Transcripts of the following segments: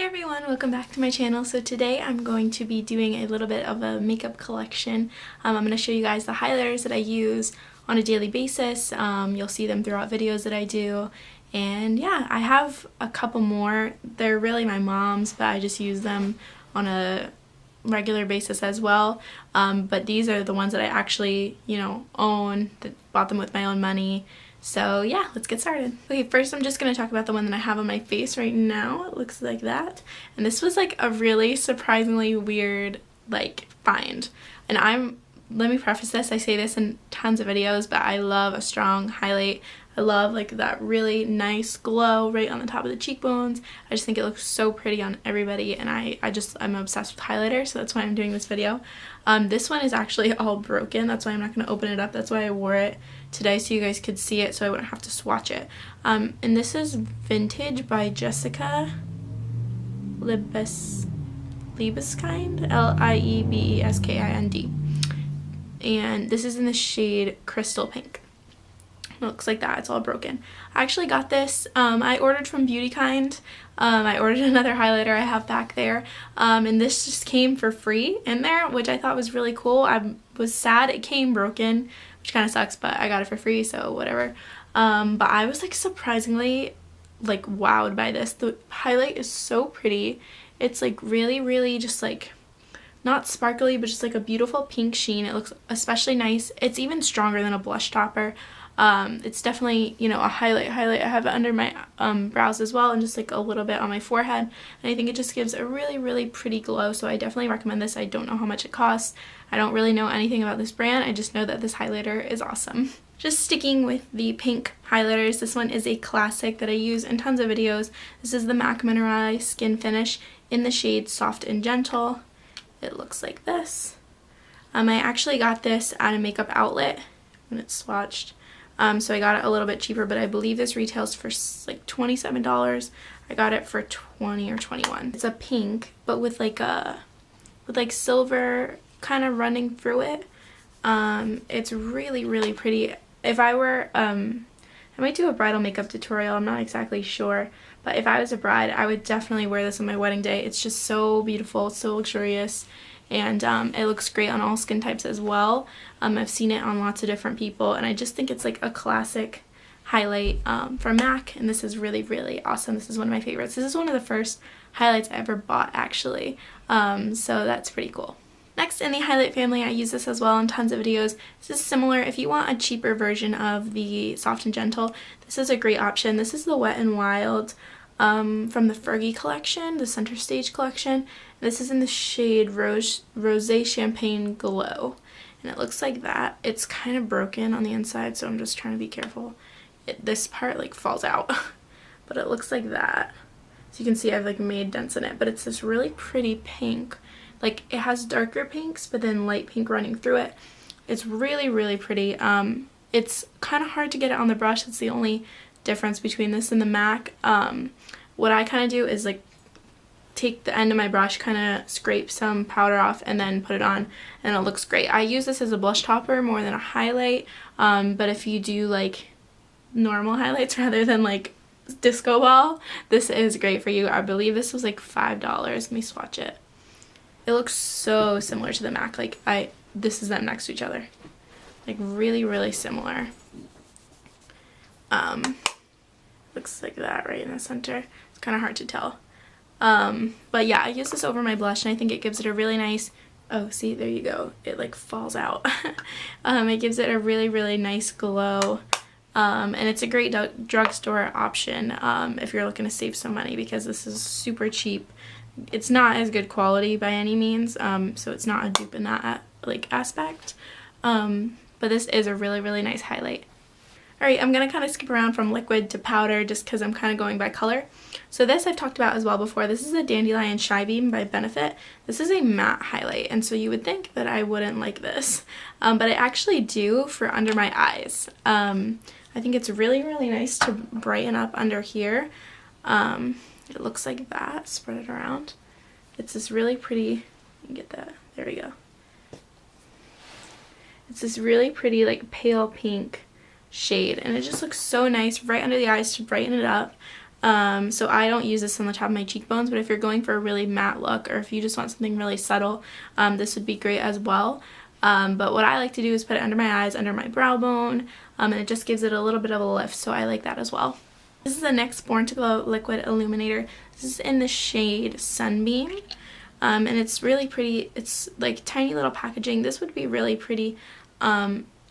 Hey everyone, welcome back to my channel. So today I'm going to be doing a little bit of a makeup collection. I'm going to show you guys the highlighters that I use on a daily basis. You'll see them throughout videos that I do. And yeah, I have a couple more. They're really my mom's, but I just use them on a regular basis as well. But these are the ones that I actually, own, that bought them with my own money. So yeah, let's get started. Okay, first I'm just going to talk about the one that I have on my face right now. It looks like that. And this was like a really surprisingly weird find. And let me preface this, I say this in tons of videos, but I love a strong highlight. I love that really nice glow right on the top of the cheekbones. I just think it looks so pretty on everybody, and I'm obsessed with highlighter, so that's why I'm doing this video. This one is actually all broken, that's why I'm not going to open it up. That's why I wore it today, so you guys could see it, so I wouldn't have to swatch it. And this is Vintage by Jessica Liebeskind, Liebeskind. And this is in the shade Crystal Pink. It looks like that. It's all broken. I actually got this. I ordered from Beautykind. I ordered another highlighter I have back there. And this just came for free in there, which I thought was really cool. I was sad it came broken, which kind of sucks, but I got it for free, so whatever. But I was surprisingly wowed by this. The highlight is so pretty. It's really just not sparkly, but just a beautiful pink sheen. It looks especially nice. It's even stronger than a blush topper. It's definitely, a highlight. I have it under my brows as well, and just a little bit on my forehead. And I think it just gives a really pretty glow, so I definitely recommend this. I don't know how much it costs. I don't really know anything about this brand. I just know that this highlighter is awesome. Just sticking with the pink highlighters, this one is a classic that I use in tons of videos. This is the MAC Mineralized Skin Finish in the shade Soft and Gentle. It looks like this. I actually got this at a makeup outlet when it's swatched. So I got it a little bit cheaper, but I believe this retails for $27. I got it for $20 or $21. It's a pink, but with silver kind of running through it. It's really pretty. If I were, I might do a bridal makeup tutorial, I'm not exactly sure, but if I was a bride, I would definitely wear this on my wedding day. It's just so beautiful, it's so luxurious, and it looks great on all skin types as well. I've seen it on lots of different people, and I just think it's a classic highlight from MAC, and this is really awesome. This is one of my favorites. This is one of the first highlights I ever bought, actually, so that's pretty cool. Next in the highlight family, I use this as well in tons of videos. This is similar. If you want a cheaper version of the Soft and Gentle, this is a great option. This is the Wet n Wild from the Fergie collection, the Center Stage collection. This is in the shade Rosé Champagne Glow, and it looks like that. It's kind of broken on the inside, so I'm just trying to be careful. This part falls out, but it looks like that. So you can see I've made dents in it, but it's this really pretty pink. It has darker pinks, but then light pink running through it. It's really pretty. It's kind of hard to get it on the brush. That's the only difference between this and the MAC. What I kind of do is take the end of my brush, kind of scrape some powder off, and then put it on, and it looks great. I use this as a blush topper more than a highlight, but if you do normal highlights rather than disco ball, this is great for you. I believe this was $5. Let me swatch it. It looks so similar to the MAC. This is them next to each other. Really similar. Looks like that right in the center. It's kind of hard to tell. But yeah, I use this over my blush, and I think it gives it a really nice, oh, see, there you go. It falls out. It gives it a really nice glow. And it's a great drugstore option if you're looking to save some money, because this is super cheap. It's not as good quality by any means, so it's not a dupe in that aspect, but this is a really nice highlight. Alright, I'm going to kind of skip around from liquid to powder just because I'm kind of going by color. So this I've talked about as well before. This is the Dandelion Shy Beam by Benefit. This is a matte highlight, and so you would think that I wouldn't like this, but I actually do for under my eyes. I think it's really nice to brighten up under here. It looks like that. Spread it around. It's this really pretty, you can get that, there we go. It's this really pretty pale pink shade, and it just looks so nice right under the eyes to brighten it up. So I don't use this on the top of my cheekbones, but if you're going for a really matte look or if you just want something really subtle, this would be great as well. But what I like to do is put it under my eyes, under my brow bone, and it just gives it a little bit of a lift, so I like that as well. This is the NYX Born to Glow Liquid Illuminator. This is in the shade Sunbeam, and it's really pretty. It's like tiny little packaging. This would be really pretty.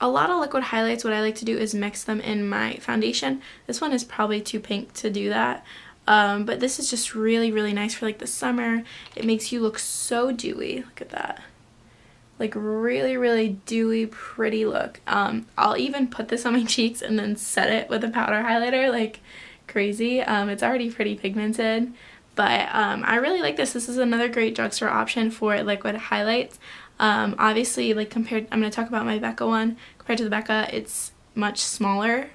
A lot of liquid highlights, what I like to do is mix them in my foundation. This one is probably too pink to do that. But this is just really, really nice for like the summer. It makes you look so dewy. Look at that. Like really, really dewy, pretty look. I'll even put this on my cheeks and then set it with a powder highlighter like crazy. It's already pretty pigmented. But I really like this. This is another great drugstore option for liquid highlights. Obviously, like I'm going to talk about my Becca one. Compared to the Becca, it's much smaller.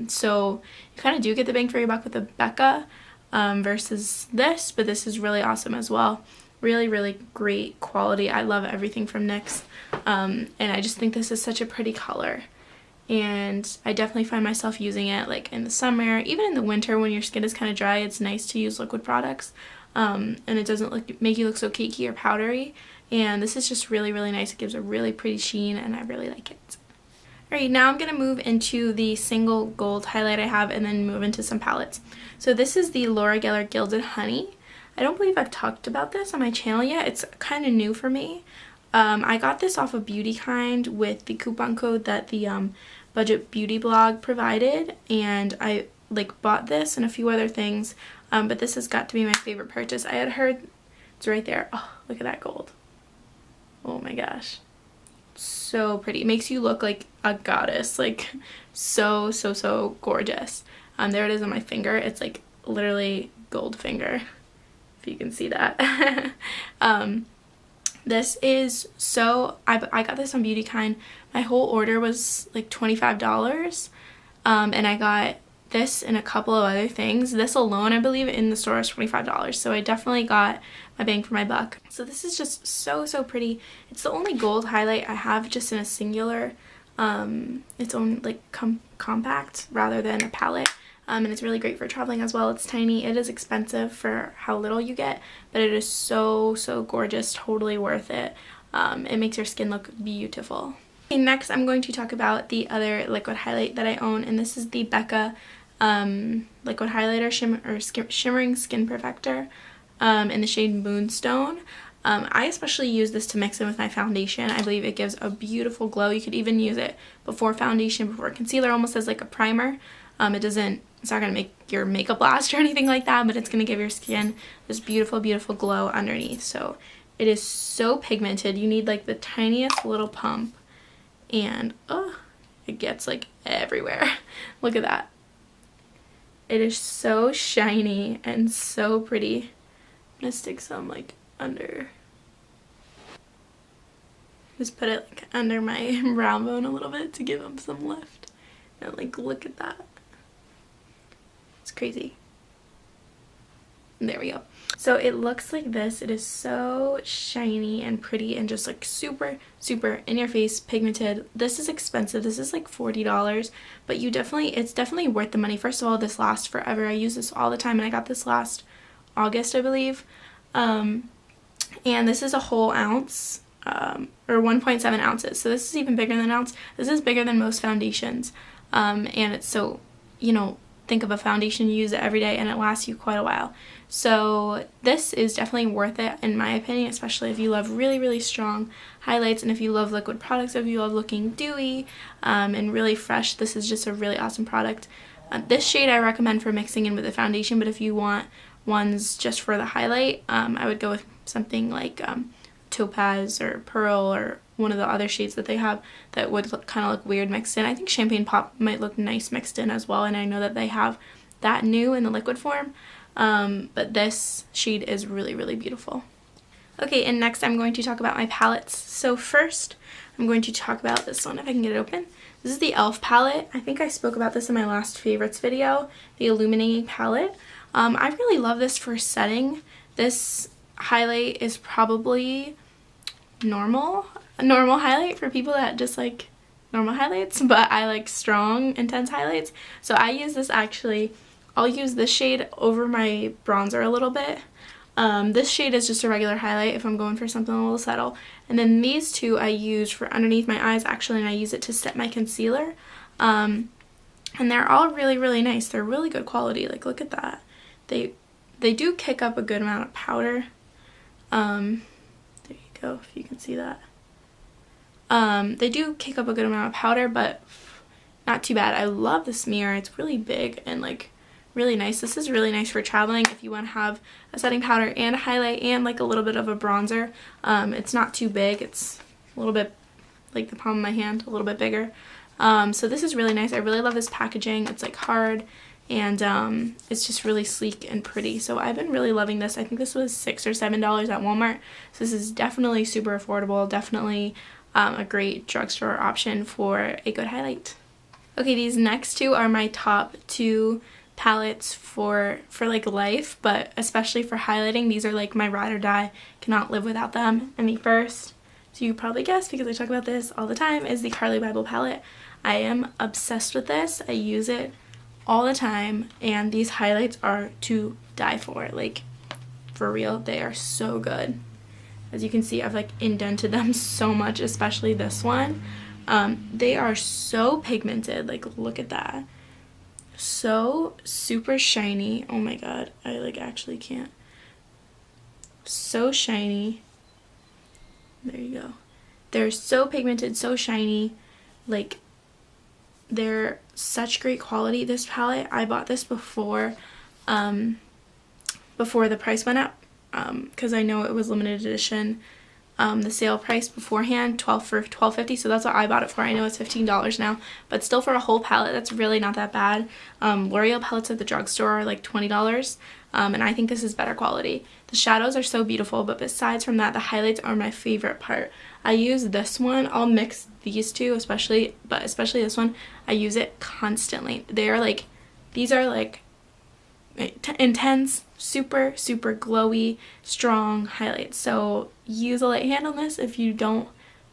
So you kind of do get the bang for your buck with the Becca versus this, but this is really awesome as well. Really, really great quality. I love everything from NYX. And I just think this is such a pretty color. And I definitely find myself using it like in the summer, even in the winter when your skin is kind of dry. It's nice to use liquid products. And it doesn't make you look so cakey or powdery. And this is just really, really nice. It gives a really pretty sheen and I really like it. Alright, now I'm going to move into the single gold highlight I have and then move into some palettes. So this is the Laura Geller Gilded Honey. I don't believe I've talked about this on my channel yet. It's kind of new for me. I got this off of Beautykind with the coupon code that the Budget Beauty blog provided, and I like bought this and a few other things, but this has got to be my favorite purchase. I had heard, it's right there. Oh, look at that gold. Oh my gosh. So pretty. It makes you look like a goddess, like so gorgeous. There it is on my finger. It's like literally gold finger, if you can see that. This is so, I got this on Beautykind. My whole order was like $25, and I got this and a couple of other things. This alone, I believe, in the store is $25, so I definitely got my bang for my buck. So this is just so pretty. It's the only gold highlight I have just in a singular, its own like compact rather than a palette. And it's really great for traveling as well. It's tiny. It is expensive for how little you get, but it is so gorgeous. Totally worth it. It makes your skin look beautiful. Okay, next I'm going to talk about the other liquid highlight that I own, and this is the Becca liquid highlighter shimmering skin perfector in the shade Moonstone. I especially use this to mix in with my foundation. I believe it gives a beautiful glow. You could even use it before foundation, before concealer, almost as like a primer. It's not going to make your makeup last or anything like that, but it's going to give your skin this beautiful glow underneath. So it is so pigmented. You need like the tiniest little pump, and it gets like everywhere. Look at that. It is so shiny and so pretty. I'm going to stick some like under. Just put it like under my brow bone a little bit to give them some lift. And like, look at that. It's crazy. And there we go. So it looks like this. It is so shiny and pretty and just like super in your face, pigmented. This is expensive. This is like $40, but it's definitely worth the money. First of all, this lasts forever. I use this all the time, and I got this last August, I believe. And this is a whole ounce, or 1.7 ounces. So this is even bigger than an ounce. This is bigger than most foundations. And it's so, you know, think of a foundation, you use it every day, and it lasts you quite a while. So this is definitely worth it in my opinion, especially if you love really strong highlights, and if you love liquid products, if you love looking dewy and really fresh. This is just a really awesome product. This shade I recommend for mixing in with the foundation, but if you want ones just for the highlight, I would go with something like Topaz or Pearl or one of the other shades that they have that would kind of look weird mixed in. I think Champagne Pop might look nice mixed in as well, and I know that they have that new in the liquid form, but this shade is really beautiful. Okay, and next I'm going to talk about my palettes. So first I'm going to talk about this one, if I can get it open. This is the e.l.f. palette. I think I spoke about this in my last favorites video, the Illuminating palette. I really love this for setting. This highlight is probably a normal highlight for people that just like normal highlights, but I like strong, intense highlights. So I use this actually I'll use this shade over my bronzer a little bit. This shade is just a regular highlight if I'm going for something a little subtle. And then these two I use for underneath my eyes actually, and I use it to set my concealer. And they're all really, really nice. They're really good quality. Like, look at that. They do kick up a good amount of powder. There you go, if you can see that. They do kick up a good amount of powder, but not too bad. I love this mirror. It's really big and like really nice. This is really nice for traveling if you want to have a setting powder and a highlight and like a little bit of a bronzer. It's not too big. It's a little bit like the palm of my hand, a little bit bigger. So this is really nice. I really love this packaging. It's like hard and it's just really sleek and pretty. So I've been really loving this. I think this was $6 or $7 at Walmart. So this is definitely super affordable. Definitely a great drugstore option for a good highlight. Okay, these next two are my top two palettes for like life, but especially for highlighting. These are like my ride or die. Cannot live without them. And the first, so you probably guessed because I talk about this all the time, is the Carli Bybel palette. I am obsessed with this. I use it all the time, and these highlights are to die for. Like, for real, they are so good. As you can see, I've like indented them so much, especially this one. They are so pigmented. Like, look at that. So super shiny. Oh my god, I like actually can't. So shiny. There you go. They're so pigmented, so shiny. Like, they're such great quality. This palette, I bought this before the price went up, because I know it was limited edition. The sale price beforehand, $12.50, so that's what I bought it for. I know it's $15 now, but still for a whole palette, that's really not that bad. L'Oreal palettes at the drugstore are like $20, and I think this is better quality. The shadows are so beautiful, but besides from that, the highlights are my favorite part. I use this one. I'll mix these two, especially this one. I use it constantly. They are like, these are like intense, super glowy, strong highlights. So use a light hand on this if you don't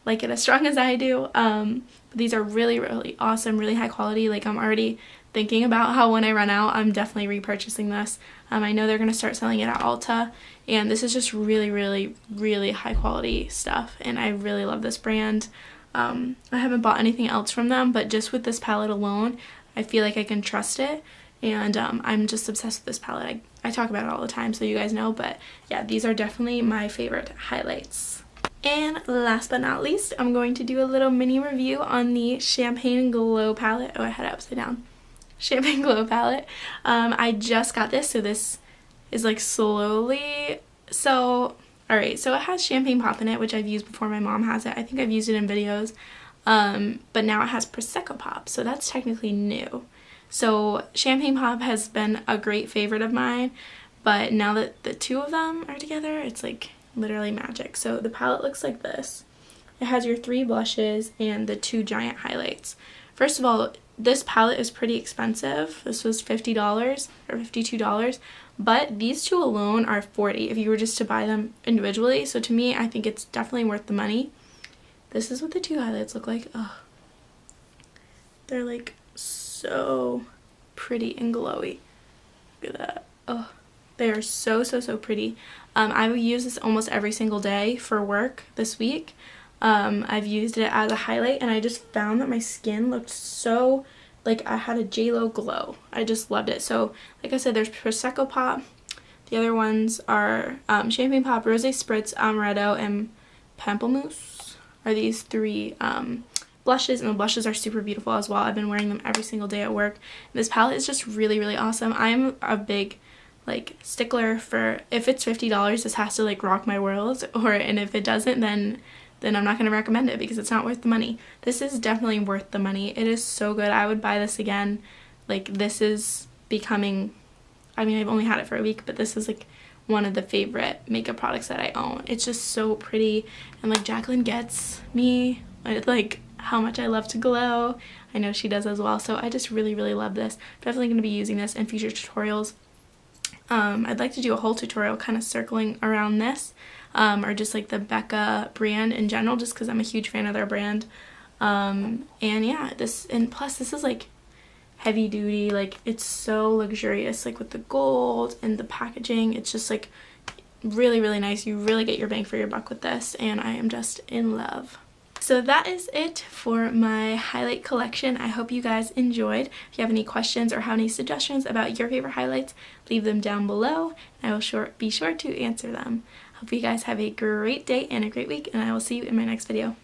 like it as strong as I do. But these are really awesome, really high quality. Like, I'm already thinking about how when I run out, I'm definitely repurchasing this. I know they're going to start selling it at Ulta, and this is just really high quality stuff, and I really love this brand. I haven't bought anything else from them, but just with this palette alone, I feel like I can trust it, and I'm just obsessed with this palette. I talk about it all the time, so you guys know, but yeah, these are definitely my favorite highlights. And last but not least, I'm going to do a little mini review on the Champagne Glow palette. Oh, I had it upside down. Champagne Glow palette. I just got this, so this is like slowly. So, alright, so it has Champagne Pop in it, which I've used before. My mom has it. I think I've used it in videos. But now it has Prosecco Pop, so that's technically new. So Champagne Pop has been a great favorite of mine, but now that the two of them are together, it's like literally magic. So the palette looks like this. It has your 3 blushes and the 2 giant highlights. First of all, this palette is pretty expensive. This was $50 or $52, but these two alone are $40 if you were just to buy them individually. So to me, I think it's definitely worth the money. This is what the 2 highlights look like. Oh, they're like so pretty and glowy. Look at that. Oh, they are so pretty. I will use this almost every single day for work this week. I've used it as a highlight, and I just found that my skin looked so, like, I had a JLo glow. I just loved it. So, like I said, there's Prosecco Pop. The other ones are Champagne Pop, Rosé Spritz, Amaretto, and Pamplemousse are these 3 blushes, and the blushes are super beautiful as well. I've been wearing them every single day at work. And this palette is just really awesome. I'm a big like stickler for, if it's $50, this has to like rock my world, and if it doesn't, then I'm not going to recommend it because it's not worth the money. This is definitely worth the money. It is so good. I would buy this again. Like, this is becoming, I mean, I've only had it for a week, but this is like one of the favorite makeup products that I own. It's just so pretty, and like Jaclyn gets me with like how much I love to glow. I know she does as well, so I just really love this. Definitely going to be using this in future tutorials. I'd like to do a whole tutorial kind of circling around this, or just like the Becca brand in general, just because I'm a huge fan of their brand. And yeah, and plus this is like heavy duty. Like, it's so luxurious, like with the gold and the packaging. It's just like really, really nice. You really get your bang for your buck with this, and I am just in love. So that is it for my highlight collection. I hope you guys enjoyed. If you have any questions or have any suggestions about your favorite highlights, leave them down below, and I will be sure to answer them. Hope you guys have a great day and a great week, and I will see you in my next video.